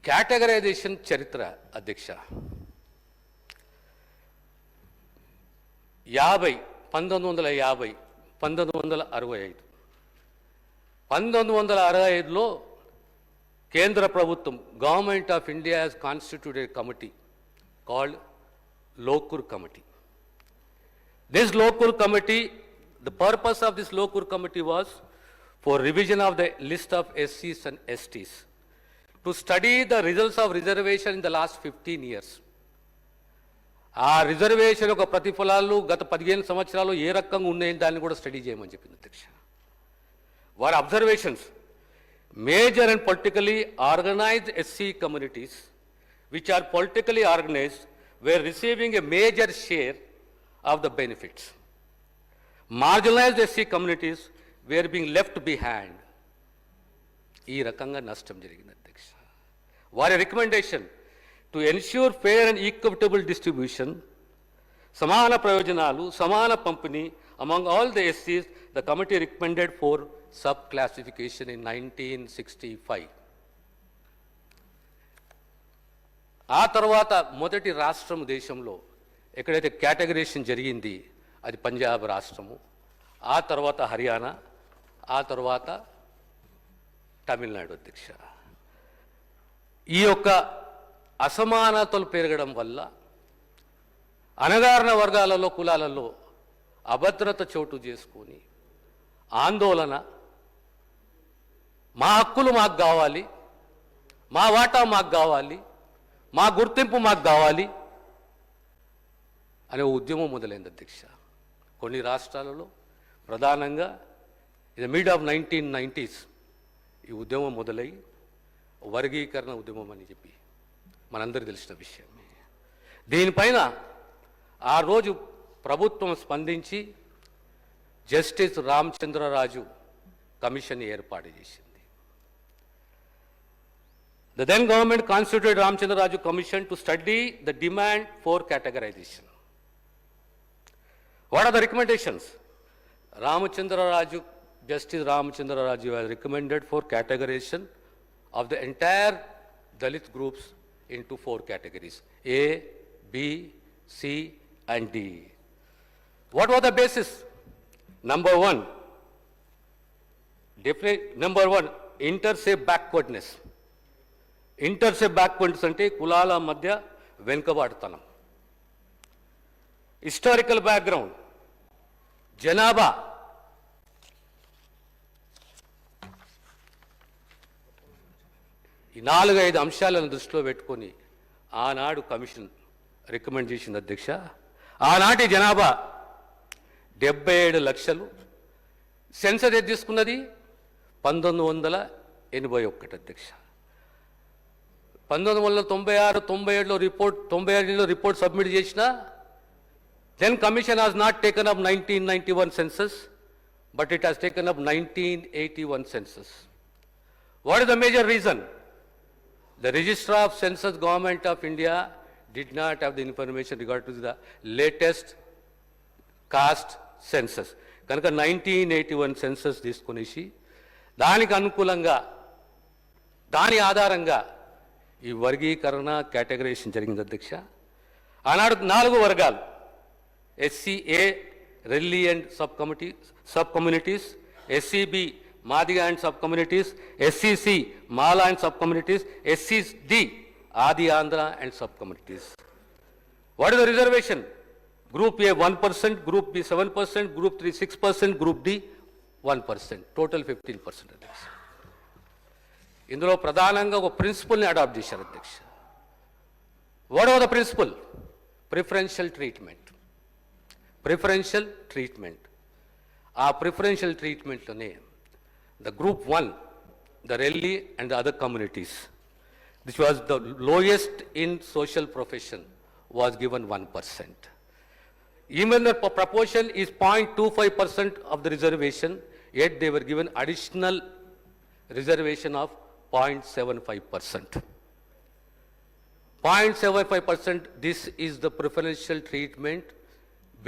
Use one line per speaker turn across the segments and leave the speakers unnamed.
Categorisation చరిత్ర అధ్యక్ష 1950 1965 1965లో కేంద్ర ప్రభుత్వం government of India has constituted a committee called Lokur Committee. This Lokur Committee, the purpose of this Lokur Committee was for revision of the list of SCs and STs, to study the results of reservation in the last 15 years. ఆ reservation యొక్క ప్రతిఫలాలు గత 15 సంవత్సరాలు ఏ రకంగా ఉన్నాయని దాన్ని కూడా study చేయమని చెప్పింది అధ్యక్ష. వారి observations major and politically organised SC communities which are politically organized were receiving a major share of the benefits. Marginalized SC communities were being left behind. ఈ రకంగా నష్టం జరిగింది అధ్యక్ష. వారి recommendation to ensure fair and equitable distribution, సమాన ప్రయోజనాలు సమాన పంపిణీ among all the SCs, the committee recommended for sub classification in 1965. ఆ తర్వాత మొదటి రాష్ట్రం దేశంలో ఎక్కడైతే కేటగరైజేషన్ జరిగింది అది పంజాబ్ రాష్ట్రము, ఆ తర్వాత హర్యానా, ఆ తర్వాత తమిళనాడు అధ్యక్ష. ఈ యొక్క అసమానతలు పెరగడం వల్ల అణగారిన వర్గాలలో కులాలలో అభద్రత చోటు చేసుకొని ఆందోళన, మా హక్కులు మాకు కావాలి, మా వాటా మాకు కావాలి, మా గుర్తింపు మాకు కావాలి అనే ఉద్యమం మొదలైంది అధ్యక్ష. కొన్ని రాష్ట్రాలలో ప్రధానంగా ఇది మిడ్ ఆఫ్ 1990s ఈ ఉద్యమం మొదలై వర్గీకరణ ఉద్యమం అని చెప్పి మనందరికీ తెలిసిన విషయమే. దీనిపైన ఆ రోజు ప్రభుత్వం స్పందించి జస్టిస్ రామచంద్రరాజు కమిషన్ ఏర్పాటు చేసింది. The then government constituted Ramchandra Raju Commission to study the demand for categorization. What are the recommendations? Justice Ramchandra Raju has recommended for categorization of the entire Dalit groups into 4 categories: A, B, C and D. What was the basis? Number one, inter-se backwardness. ఇంటర్సే backwards అంటే కులాల మధ్య వెనుకబాటుతనం. Historical background, జనాభా, ఈ 4-5 అంశాలను దృష్టిలో పెట్టుకొని ఆనాడు commission recommend చేసింది అధ్యక్ష. ఆనాటి జనాభా 77 లక్షలు. సెన్సస్ ఏది తీసుకున్నది 1981 అధ్యక్ష. 1996-97లో రిపోర్ట్ సబ్మిట్ చేసిన then commission has not taken up 1991 census, but it has taken up 1981 census. What is the major reason? The registrar of census government of India did not have the information regarding to the latest caste census. కనుక 1981 census తీసుకునేసి దానికి అనుకూలంగా దాని ఆధారంగా ఈ వర్గీకరణ categorisation జరిగింది అధ్యక్ష. ఆనాడు 4 వర్గాలు: SCA Relli and sub communities, SCB Madiga and sub communities, SCC Mala and sub communities, SCD Adi Andhra and sub communities. What is the reservation? Group A 1%, group B 7%, group 3 6%, group D 1%, total 15% అధ్యక్ష. ఇందులో ప్రధానంగా ఒక ప్రిన్సిపల్ని అడాప్ట్ చేశారు అధ్యక్ష. What are the principle? Preferential treatment. ఆ ప్రిఫరెన్షియల్ ట్రీట్మెంట్లోనే the group 1, the Relli and the other communities, which was the lowest in social profession, was given 1%. Even the proportion is 0.25% of the reservation, yet they were given additional reservation of 0.75%. 0.75%, this is the preferential treatment,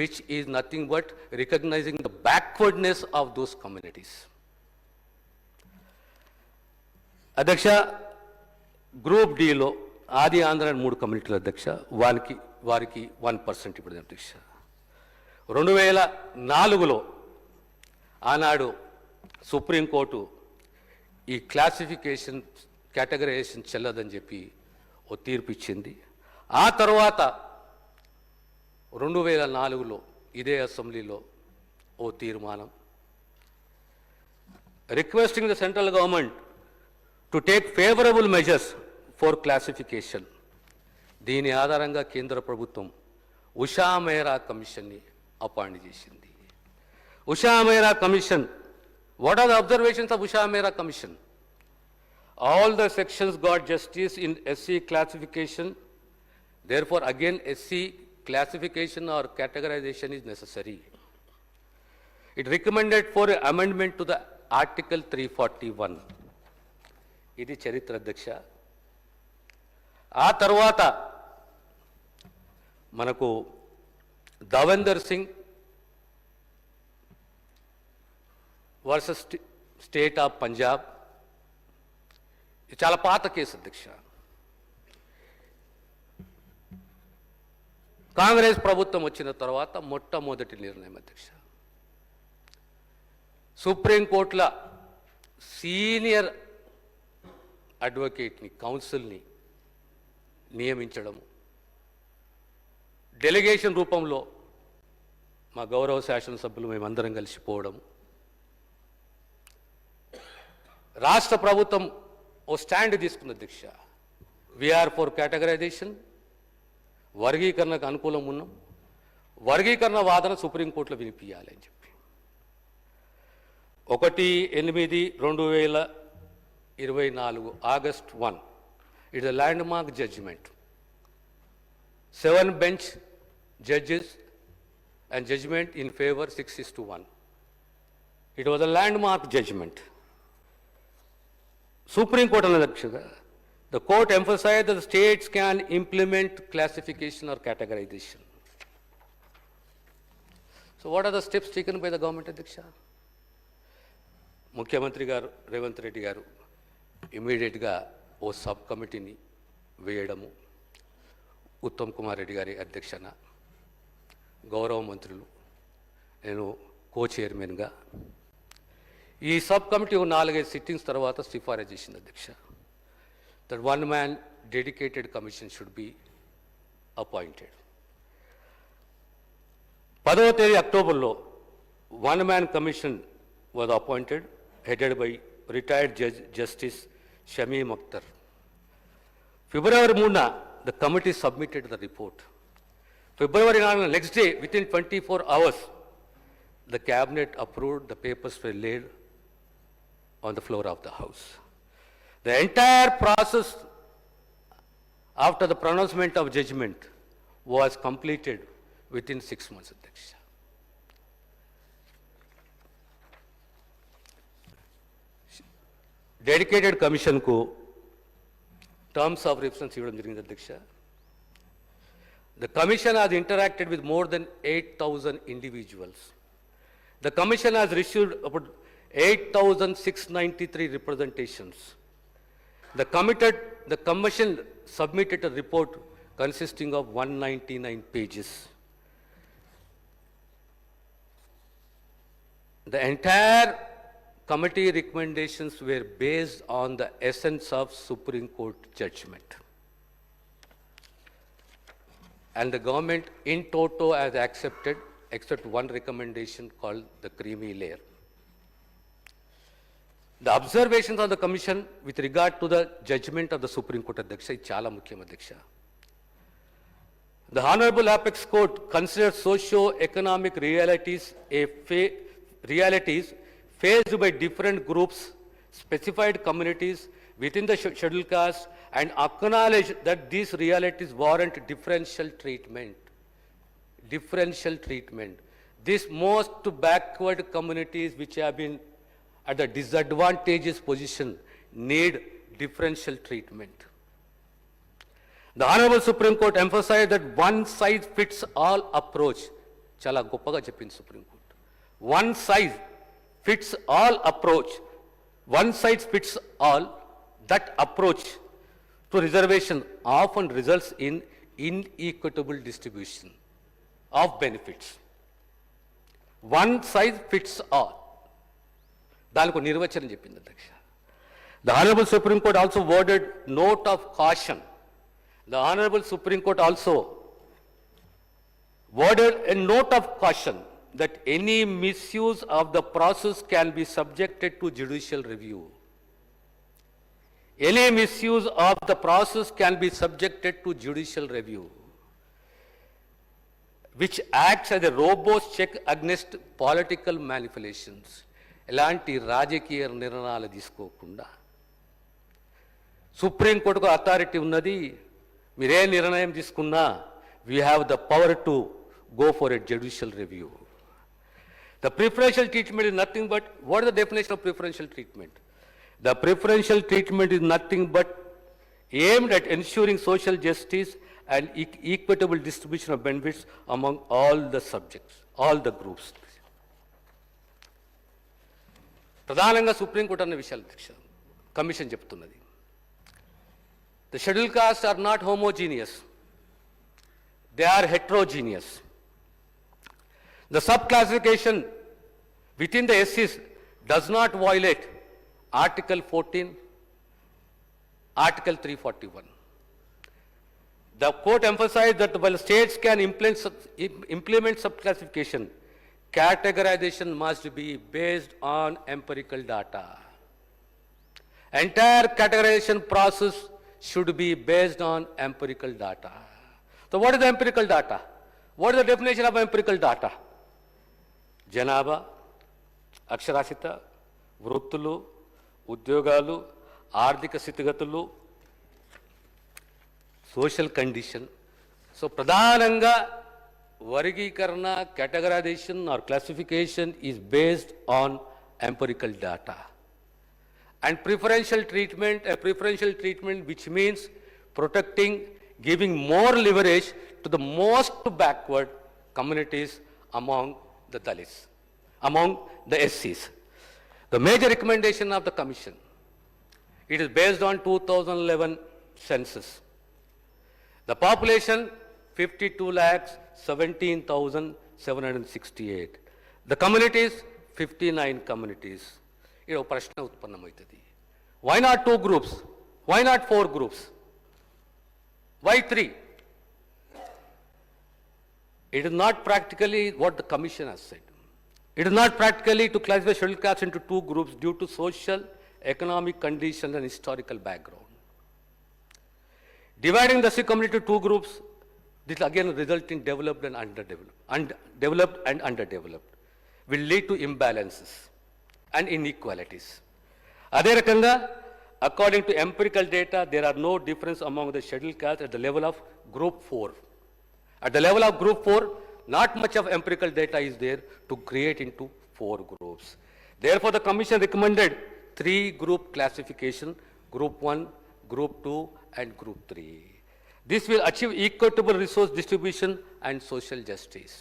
which is nothing but recognizing the backwardness of those communities. Adyaksha, group డిలో ఆది ఆంధ్ర అని 3 కమ్యూనిటీల అధ్యక్ష, వారికి 1% ఇప్పుడు అధ్యక్ష. 2004లో ఆనాడు supreme court ఈ classification categorisation చెల్లదని చెప్పి ఓ తీర్పు ఇచ్చింది. ఆ తర్వాత 2004లో ఇదే అసెంబ్లీలో ఓ తీర్మానం requesting the central government to take favourable measures for classification. దీని ఆధారంగా కేంద్ర ప్రభుత్వం ఉషా మెహ్రా కమిషన్ని అపాయింట్ చేసింది. Usha Mehra commission, what are the observations of Usha Mehra commission? All the sections got justice in SC classification. Therefore, again, SC classification or categorization is necessary. It recommended for amendment to the Article 341. ఇది చరిత్ర అధ్యక్ష. ఆ తర్వాత మనకు Davinder Singh versus state of Punjab. ఇది చాలా పాత case అధ్యక్ష. కాంగ్రెస్ ప్రభుత్వం వచ్చిన తర్వాత మొట్టమొదటి నిర్ణయం అధ్యక్ష, సుప్రీంకోర్టుల సీనియర్ అడ్వకేట్ని, కౌన్సిల్ని నియమించడం, డెలిగేషన్ రూపంలో మా గౌరవ శాసనసభ్యులు మేమందరం కలిసిపోవడం, రాష్ట్ర ప్రభుత్వం ఓ స్టాండ్ తీసుకున్న అధ్యక్ష, వీఆర్ ఫర్ కేటగరైజేషన్, వర్గీకరణకు అనుకూలం ఉన్నాం, వర్గీకరణ వాదన సుప్రీంకోర్టులో వినిపించాలి అని చెప్పి 1/8/2024 August 1 it is a landmark judgment. 7 bench judges and judgment in favor 6-1. It was a landmark judgment. Supreme Court అధ్యక్షగా, the court emphasized that the states can implement classification or categorization. So what are the steps taken by the government అధ్యక్ష? ముఖ్యమంత్రి గారు రేవంత్ రెడ్డి గారు ఇమీడియట్గా ఓ sub కమిటీని వేయడము, ఉత్తమ్ కుమార్ రెడ్డి గారి అధ్యక్షన, గౌరవ మంత్రులు, నేను కో చైర్మన్గా, ఈ సబ్ కమిటీ 4-5 సిట్టింగ్స్ తర్వాత సిఫారసు చేసింది అధ్యక్ష. That 1 man dedicated commission should be appointed. 10వ తేదీ అక్టోబర్లో 1 man commission was appointed, headed by retired Judge Justice Shamim Akhtar. February 3, the committee submitted the report. February 9, next day, within 24 hours, the cabinet approved, the papers were laid on the floor of the house. The entire process after the pronouncement of judgment was completed within 6 months. Adhyaksha. Dedicated commission ku terms of reference ఇవ్వడం జరిగింది అధ్యక్ష. The commission has interacted with more than 8,000 individuals. The commission has received about 8,693 representations. The commission submitted a report consisting of 199 pages. The entire committee recommendations were based on the essence of Supreme Court judgment. And the government in toto has accepted, except one recommendation called the creamy layer. The observations of the commission with regard to the judgment of the Supreme Court Adhyaksha is chala mukyam Adhyaksha. The Honorable Apex Court considers socio-economic realities faced by different groups, specified communities within the scheduled caste, and acknowledge that these realities warrant differential treatment. Differential treatment. These most backward communities which have been at the disadvantageous position need differential treatment. The Honorable Supreme Court emphasized that one size fits all approach. Chala goppaga cheppindi Supreme Court. One size fits all approach. One size fits all, that approach to reservation often results in inequitable distribution of benefits. One size fits all. దానికి నిర్వచనం చెప్పింది అధ్యక్ష. The Honorable Supreme Court also worded note of caution. The Honorable Supreme Court also worded a note of caution that any misuse of the process can be subjected to judicial review. Any misuse of the process can be subjected to judicial review, which acts as a robust check against political manipulations. ఎలాంటి రాజకీయ నిర్ణయాలు తీసుకోకుండా సుప్రీంకోర్టుకు authority ఉన్నది. మీరే నిర్ణయం తీసుకున్నా we have the power to go for a judicial review. The preferential treatment is nothing but, what is the definition of preferential treatment? The preferential treatment is nothing but aimed at ensuring social justice and equitable distribution of benefits among all the subjects, all the groups. ప్రధానంగా supreme court అన్న విషయాలు అధ్యక్ష commission చెప్తున్నది. The scheduled castes are not homogeneous. They are heterogeneous. The subclassification within the SCs does not violate Article 14, Article 341. The court emphasized that while states can implement subclassification, categorization must be based on empirical data. Entire categorization process should be based on empirical data. So what is the empirical data? What is the definition of empirical data? జనాభా, అక్షరాస్యత, వృత్తులు, ఉద్యోగాలు, ఆర్థిక స్థితిగతులు, social condition. So ప్రధానంగా వర్గీకరణ, categorization or classification is based on empirical data. And preferential treatment which means protecting, giving more leverage to the most backward communities among the Dalits, among the SCs. The major recommendation of the commission, it is based on 2011 census. The population 52,17,768. The communities 59 communities. ఇది ప్రశ్న ఉత్పన్నమవుతుంది. Why not 2 groups? Why not 4 groups? Why 3? It is not practically what the commission has said. It is not practically to classify scheduled castes into 2 groups due to social, economic conditions and historical background. Dividing the Sikh community into 2 groups, this again result in developed and underdeveloped, will lead to imbalances and inequalities. అదే రకంగా according to empirical data, there are no difference among the scheduled castes at the level of group 4. At the level of group 4, not much of empirical data is there to create into 4 groups. Therefore, the commission recommended 3 group classification, group 1, group 2 and group 3. This will achieve equitable resource distribution and social justice.